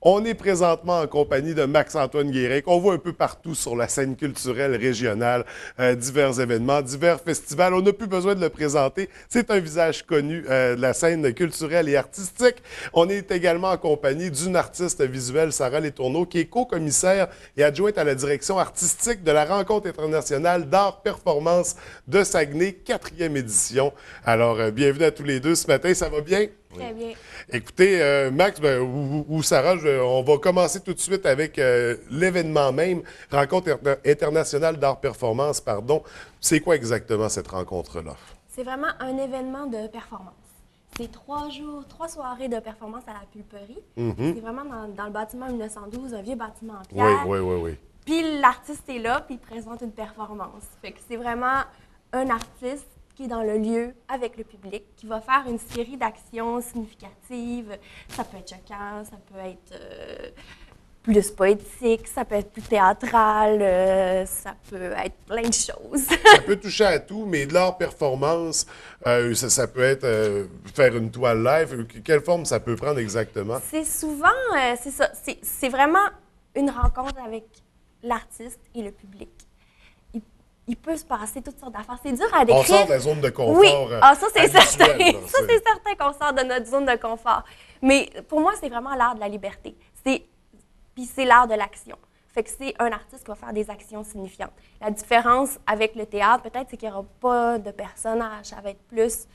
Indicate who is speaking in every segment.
Speaker 1: On est présentement en compagnie de Max-Antoine Guérin, qu'on voit un peu partout sur la scène culturelle régionale, divers événements, divers festivals. On n'a plus besoin de le présenter. C'est un visage connu de la scène culturelle et artistique. On est également en compagnie d'une artiste visuelle, Sarah Letourneau, qui est co-commissaire et adjointe à la direction artistique de la Rencontre internationale d'art-performance de Saguenay, 4e édition. Alors, bienvenue à tous les deux ce matin. Ça va bien?
Speaker 2: Très bien.
Speaker 1: Écoutez, Max ou Sarah, on va commencer tout de suite avec l'événement même, Rencontre internationale d'art-performance, pardon. C'est quoi exactement cette rencontre-là?
Speaker 2: C'est vraiment un événement de performance. C'est 3 jours, 3 soirées de performance à la pulperie. C'est vraiment dans le bâtiment 1912, un vieux bâtiment en pierre.
Speaker 1: Oui.
Speaker 2: Puis l'artiste est là, puis il présente une performance. Fait que c'est vraiment un artiste qui est dans le lieu avec le public, qui va faire une série d'actions significatives. Ça peut être choquant, ça peut être plus poétique, ça peut être plus théâtral, ça peut être plein de choses.
Speaker 1: Ça peut toucher à tout, mais de l'art performance, ça peut être faire une toile live. Quelle forme ça peut prendre exactement?
Speaker 2: C'est souvent, c'est ça, c'est vraiment une rencontre avec l'artiste et le public. Il peut se passer toutes sortes d'affaires. C'est dur à décrire.
Speaker 1: On sort de la zone de confort.
Speaker 2: Oui, ça c'est certain.
Speaker 1: Là,
Speaker 2: ça c'est certain qu'on sort de notre zone de confort. Mais pour moi, c'est vraiment l'art de la liberté. Puis c'est l'art de l'action. Fait que c'est un artiste qui va faire des actions signifiantes. La différence avec le théâtre, peut-être, c'est qu'il n'y aura pas de personnage. Ça va être plus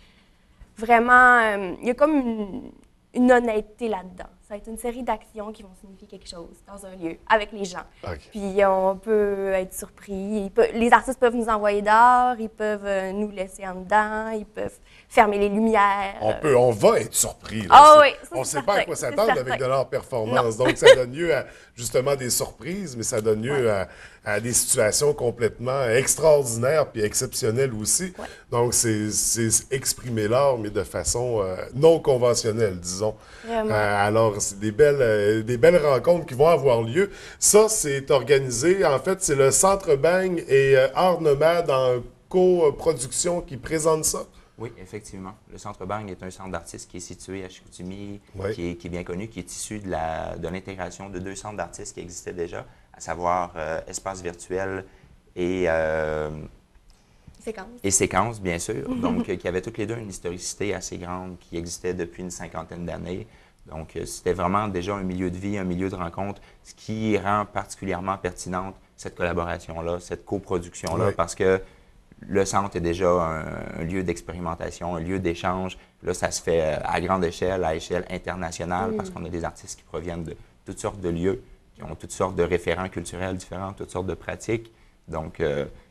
Speaker 2: vraiment... il y a comme une honnêteté là-dedans. Ça va être une série d'actions qui vont signifier quelque chose dans un lieu, avec les gens.
Speaker 1: Okay.
Speaker 2: Puis on peut être surpris. Les artistes peuvent nous envoyer dehors, ils peuvent nous laisser en dedans, ils peuvent fermer les lumières.
Speaker 1: On va être surpris.
Speaker 2: Ah oui,
Speaker 1: on ne sait pas à quoi s'attendre avec de l'art performance. Donc, ça donne lieu à justement des surprises, mais ça donne lieu à des situations complètement extraordinaires puis exceptionnelles aussi.
Speaker 2: Ouais.
Speaker 1: Donc, c'est exprimer l'art, mais de façon non conventionnelle, disons. Alors, c'est des belles rencontres qui vont avoir lieu. Ça, c'est organisé. En fait, c'est le Centre Bang et Art Nomade en coproduction qui présente ça.
Speaker 3: Oui, effectivement. Le Centre Bang est un centre d'artistes qui est situé à Chicoutimi, qui est bien connu, qui est issu de l'intégration de 2 centres d'artistes qui existaient déjà, à savoir Espace Virtuel et Séquence, bien sûr. Donc, qui avaient toutes les deux une historicité assez grande, qui existait depuis une 50aine d'années. Donc, c'était vraiment déjà un milieu de vie, un milieu de rencontre, ce qui rend particulièrement pertinente cette collaboration-là, cette coproduction-là, parce que le centre est déjà un lieu d'expérimentation, un lieu d'échange. Là, ça se fait à grande échelle, à échelle internationale, parce qu'on a des artistes qui proviennent de toutes sortes de lieux, qui ont toutes sortes de référents culturels différents, toutes sortes de pratiques. Donc,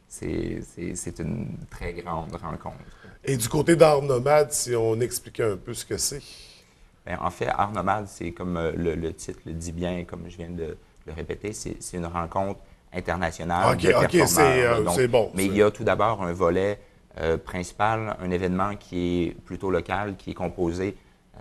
Speaker 3: c'est une très grande rencontre.
Speaker 1: Et du côté d'Art Nomade, si on expliquait un peu ce que c'est?
Speaker 3: Bien, en fait, Art Nomade, c'est comme le titre le dit bien, comme je viens de le répéter, c'est une rencontre internationale de performeurs.
Speaker 1: C'est bon.
Speaker 3: Mais il y a tout d'abord un volet principal, un événement qui est plutôt local, qui est composé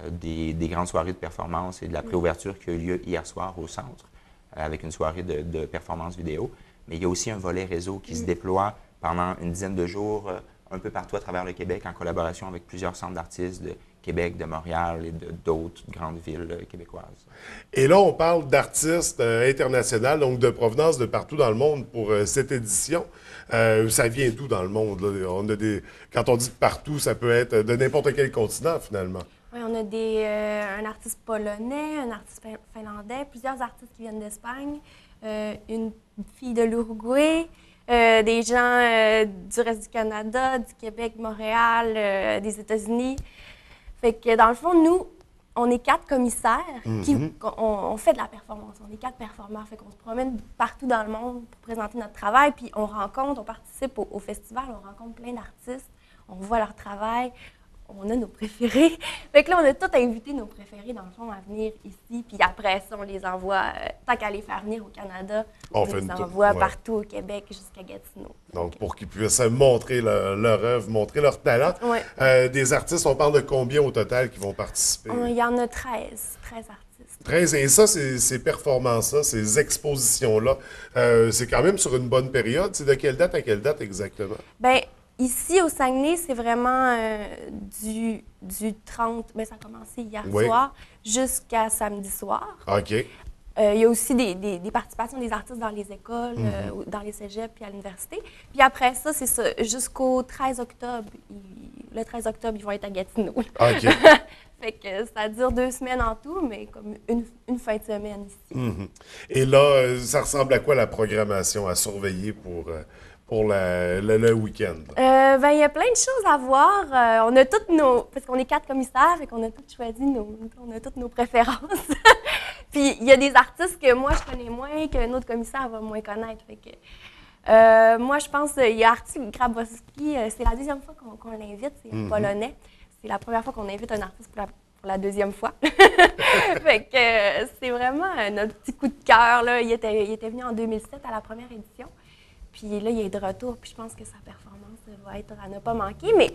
Speaker 3: des grandes soirées de performance et de la préouverture qui a eu lieu hier soir au centre, avec une soirée de performance vidéo. Mais il y a aussi un volet réseau qui se déploie pendant une dizaine de jours un peu partout à travers le Québec, en collaboration avec plusieurs centres d'artistes de Québec, de Montréal et d'autres grandes villes québécoises. Et
Speaker 1: là, on parle d'artistes internationaux, donc de provenance de partout dans le monde pour cette édition. Ça vient d'où dans le monde? Là? Quand on dit de partout, ça peut être de n'importe quel continent, finalement.
Speaker 2: Oui, on a un artiste polonais, un artiste finlandais, plusieurs artistes qui viennent d'Espagne, une fille de l'Uruguay, des gens du reste du Canada, du Québec, Montréal, des États-Unis. Fait que dans le fond, nous, on est 4 commissaires on fait de la performance. On est 4 performeurs. Fait qu'on se promène partout dans le monde pour présenter notre travail. Puis on participe au festival, on rencontre plein d'artistes, on voit leur travail, on a nos préférés. Fait que là, on a tous invité nos préférés, dans le fond, à venir ici. Puis après ça, on les envoie, tant qu'à les faire venir au Canada, on les envoie partout au Québec jusqu'à Gatineau.
Speaker 1: Donc, pour qu'ils puissent montrer leur œuvre, montrer leur talent. Des artistes, on parle de combien au total qui vont participer?
Speaker 2: Il y en a 13 artistes.
Speaker 1: 13, et ça, ces performances-là, ces expositions-là, c'est quand même sur une bonne période. C'est de quelle date à quelle date exactement?
Speaker 2: Bien, ici, au Saguenay, c'est vraiment du 30, bien, ça a commencé hier soir, jusqu'à samedi soir.
Speaker 1: OK.
Speaker 2: Il y a aussi des participations des artistes dans les écoles, dans les cégeps puis à l'université. Puis après ça, c'est ça, jusqu'au 13 octobre. Le 13 octobre, ils vont être à Gatineau.
Speaker 1: OK.
Speaker 2: Fait que ça dure 2 semaines en tout, mais comme une fin de semaine ici.
Speaker 1: Et là, ça ressemble à quoi la programmation à surveiller pour le week-end?
Speaker 2: Ben, il y a plein de choses à voir. On a toutes parce qu'on est 4 commissaires, fait qu'on a tous choisi on a toutes nos préférences. Puis il y a des artistes que moi je connais moins, qu'un autre commissaire va moins connaître. Fait que, moi, je pense il y a Artie Grabowski, c'est la deuxième fois qu'on l'invite, c'est un Polonais. C'est la première fois qu'on invite un artiste pour la deuxième fois. Fait que c'est vraiment notre petit coup de cœur, là. Il était venu en 2007 à la première édition. Puis là, il est de retour, puis je pense que sa performance va être à ne pas manquer. Mais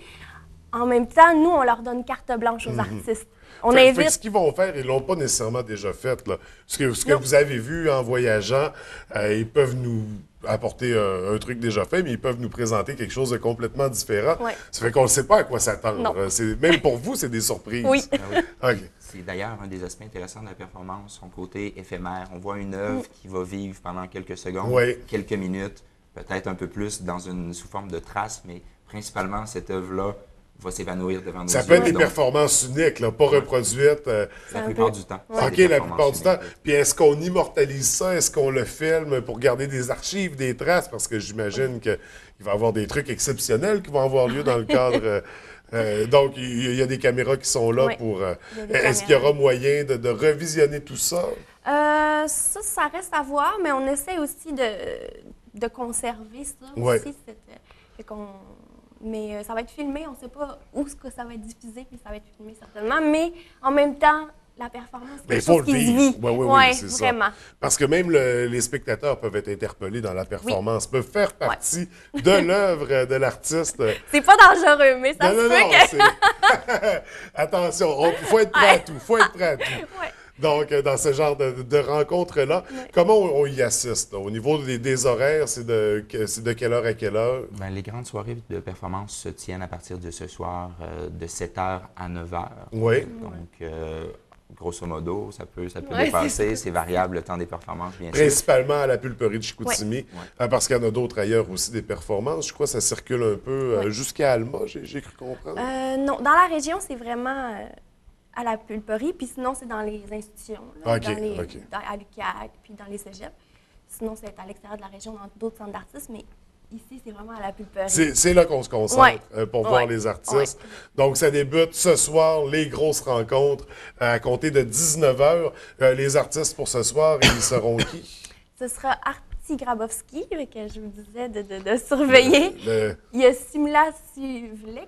Speaker 2: en même temps, nous, on leur donne carte blanche aux artistes. On
Speaker 1: Fait
Speaker 2: invite...
Speaker 1: que ce qu'ils vont faire, ils ne l'ont pas nécessairement déjà fait, là. Ce que vous avez vu en voyageant, ils peuvent nous apporter un truc déjà fait, mais ils peuvent nous présenter quelque chose de complètement différent.
Speaker 2: Ouais.
Speaker 1: Ça fait qu'on ne sait pas à quoi s'attendre.
Speaker 2: Non.
Speaker 1: Même pour vous, c'est des surprises.
Speaker 2: Oui.
Speaker 3: Ah oui.
Speaker 1: OK.
Speaker 3: C'est d'ailleurs un des aspects intéressants de la performance, son côté éphémère. On voit une œuvre qui va vivre pendant quelques secondes,
Speaker 1: Oui.
Speaker 3: quelques minutes, peut-être un peu plus sous forme de traces, mais principalement, cette œuvre-là va s'évanouir devant nos yeux.
Speaker 1: Ça peut être des
Speaker 3: Donc,
Speaker 1: performances uniques, là, pas reproduites.
Speaker 3: la plupart du temps. c'est
Speaker 1: OK,
Speaker 3: des
Speaker 1: la
Speaker 3: performances
Speaker 1: plupart du temps.
Speaker 3: uniques.
Speaker 1: Puis est-ce qu'on immortalise ça? Est-ce qu'on le filme pour garder des archives, des traces? Parce que j'imagine qu'il va y avoir des trucs exceptionnels qui vont avoir lieu dans le cadre. Donc, il y a des caméras qui sont là
Speaker 2: Oui,
Speaker 1: pour.
Speaker 2: il y a des
Speaker 1: Est-ce qu'il y aura
Speaker 2: caméras.
Speaker 1: moyen de revisionner tout ça?
Speaker 2: Ça reste à voir, mais on essaie aussi de conserver ça
Speaker 1: Ouais.
Speaker 2: aussi. Mais ça va être filmé, on ne sait pas où ce que ça va être diffusé, puis ça va être filmé certainement. Mais en même temps, la performance, c'est
Speaker 1: Mais il
Speaker 2: quelque
Speaker 1: faut
Speaker 2: chose
Speaker 1: le
Speaker 2: qui se
Speaker 1: vivre.
Speaker 2: vit.
Speaker 1: Oui,
Speaker 2: Ouais,
Speaker 1: c'est ça.
Speaker 2: vraiment.
Speaker 1: Parce que même les spectateurs peuvent être interpellés dans la performance, peuvent faire partie de l'œuvre de l'artiste.
Speaker 2: C'est pas dangereux, mais ça
Speaker 1: Non,
Speaker 2: se
Speaker 1: non,
Speaker 2: peut
Speaker 1: non,
Speaker 2: que...
Speaker 1: c'est... Attention, il faut être prêt à tout, faut être prêt à tout.
Speaker 2: Ouais.
Speaker 1: Donc, dans ce genre de rencontres-là, comment on y assiste? Là? Au niveau des horaires, c'est de quelle heure à quelle heure?
Speaker 3: Ben, les grandes soirées de performance se tiennent à partir de ce soir, de 7h à 9h.
Speaker 1: Oui.
Speaker 3: Donc, grosso modo, ça peut
Speaker 2: Ouais,
Speaker 3: dépasser. C'est variable le temps des performances, bien sûr.
Speaker 1: Principalement à la pulperie de Chicoutimi, parce qu'il y en a d'autres ailleurs aussi des performances. Je crois que ça circule un peu jusqu'à Alma, j'ai cru comprendre.
Speaker 2: Non, dans la région, c'est vraiment à la pulperie, puis sinon, c'est dans les institutions, là,
Speaker 1: OK, OK.
Speaker 2: à l'UQAC, puis dans les cégeps. Sinon, c'est à l'extérieur de la région, dans d'autres centres d'artistes, mais ici, c'est vraiment à la pulperie.
Speaker 1: C'est là qu'on se concentre
Speaker 2: Ouais.
Speaker 1: pour voir
Speaker 2: Ouais.
Speaker 1: les artistes. Donc, ça débute ce soir, les grosses rencontres, à compter de 19h. Les artistes pour ce soir, ils seront qui?
Speaker 2: Ce sera Artie Grabowski, que je vous disais de surveiller. Il y a Simla Suvlek,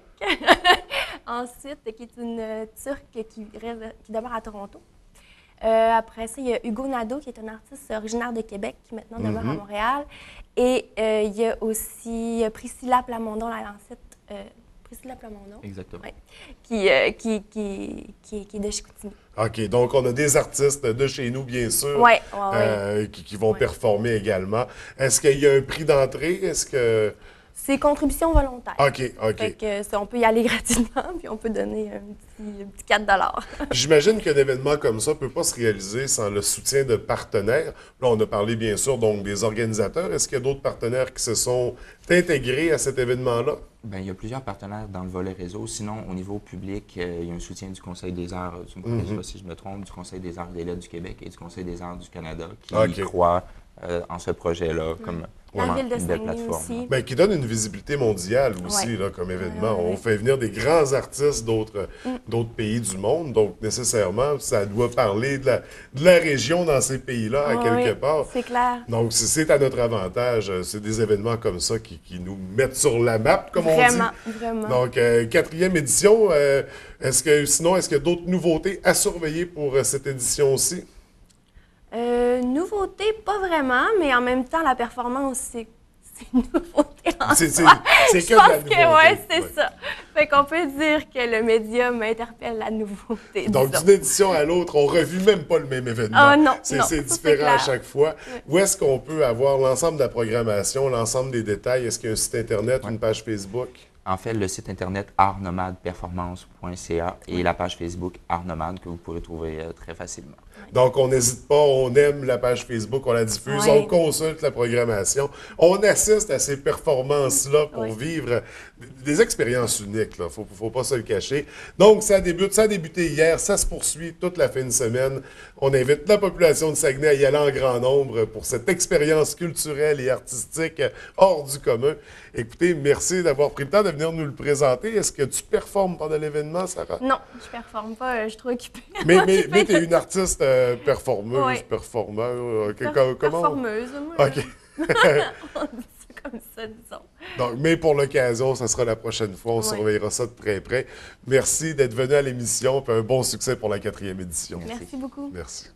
Speaker 2: ensuite, qui est une Turque qui demeure à Toronto. Après ça, il y a Hugo Nadeau, qui est un artiste originaire de Québec, qui maintenant demeure à Montréal. Et il y a aussi Priscilla Plamondon, la Lancette. Priscilla Plamondon.
Speaker 3: Exactement.
Speaker 2: Ouais, qui est de Chicoutimi.
Speaker 1: OK, donc on a des artistes de chez nous, bien sûr,
Speaker 2: Ouais.
Speaker 1: qui vont performer également. Est-ce qu'il y a un prix d'entrée? Est-ce que...
Speaker 2: C'est contribution volontaire.
Speaker 1: OK.
Speaker 2: Fait que on peut y aller gratuitement, puis on peut donner un petit 4 $.
Speaker 1: J'imagine qu'un événement comme ça ne peut pas se réaliser sans le soutien de partenaires. Là, on a parlé bien sûr donc des organisateurs. Est-ce qu'il y a d'autres partenaires qui se sont intégrés à cet événement-là?
Speaker 3: Bien, il y a plusieurs partenaires dans le volet réseau. Sinon, au niveau public, il y a un soutien du Conseil des arts, tu me corriges pas si je me trompe, du Conseil des arts et des lettres du Québec et du Conseil des arts du Canada qui croient en ce projet-là comme
Speaker 2: La
Speaker 3: vraiment
Speaker 2: ville de
Speaker 3: une belle
Speaker 2: Saguenay
Speaker 3: plateforme.
Speaker 2: aussi.
Speaker 1: Bien, qui donne une visibilité mondiale aussi là, comme événement. On fait venir des grands artistes d'autres pays du monde. Donc, nécessairement, ça doit parler de la région dans ces pays-là, à quelque part.
Speaker 2: C'est clair.
Speaker 1: Donc, c'est à notre avantage. C'est des événements comme ça qui nous mettent sur la map, comme on dit.
Speaker 2: Vraiment.
Speaker 1: Donc, 4e édition. Est-ce qu'il y a d'autres nouveautés à surveiller pour cette édition aussi?
Speaker 2: Nouveauté, pas vraiment, mais en même temps, la performance, c'est une nouveauté en
Speaker 1: C'est
Speaker 2: soi.
Speaker 1: que
Speaker 2: Je
Speaker 1: de la
Speaker 2: pense
Speaker 1: nouveauté.
Speaker 2: que oui, c'est
Speaker 1: Ouais.
Speaker 2: ça. Fait qu'on peut dire que le médium interpelle la nouveauté.
Speaker 1: Donc,
Speaker 2: disons.
Speaker 1: d'une édition à l'autre, on ne revit même pas le même événement.
Speaker 2: Ah, non,
Speaker 1: c'est
Speaker 2: non, ça,
Speaker 1: différent
Speaker 2: c'est
Speaker 1: à
Speaker 2: clair.
Speaker 1: chaque fois. Où est-ce qu'on peut avoir l'ensemble de la programmation, l'ensemble des détails? Est-ce qu'il y a un site Internet, une page Facebook?
Speaker 3: En fait, le site internet artnomadeperformance.ca et la page Facebook Art Nomade que vous pourrez trouver très facilement.
Speaker 1: Donc, on n'hésite pas, on aime la page Facebook, on la diffuse,
Speaker 2: Ouais.
Speaker 1: on consulte la programmation, on assiste à ces performances-là pour
Speaker 2: Ouais.
Speaker 1: vivre des expériences uniques. Il ne faut pas se le cacher. Donc, ça a débuté hier, ça se poursuit toute la fin de semaine. On invite la population de Saguenay à y aller en grand nombre pour cette expérience culturelle et artistique hors du commun. Écoutez, merci d'avoir pris le temps de venir nous le présenter. Est-ce que tu performes pendant l'événement, Sarah?
Speaker 2: Non, je performe pas, je suis trop occupée.
Speaker 1: Mais tu es une artiste performeuse,
Speaker 2: Ouais.
Speaker 1: performeur. Comment?
Speaker 2: Performeuse, moi.
Speaker 1: OK.
Speaker 2: On dit ça comme ça, disons.
Speaker 1: Donc, mais pour l'occasion, ça sera la prochaine fois. On surveillera ça de très près. Merci d'être venu à l'émission. Puis un bon succès pour la 4e édition.
Speaker 2: Merci beaucoup.
Speaker 1: Merci.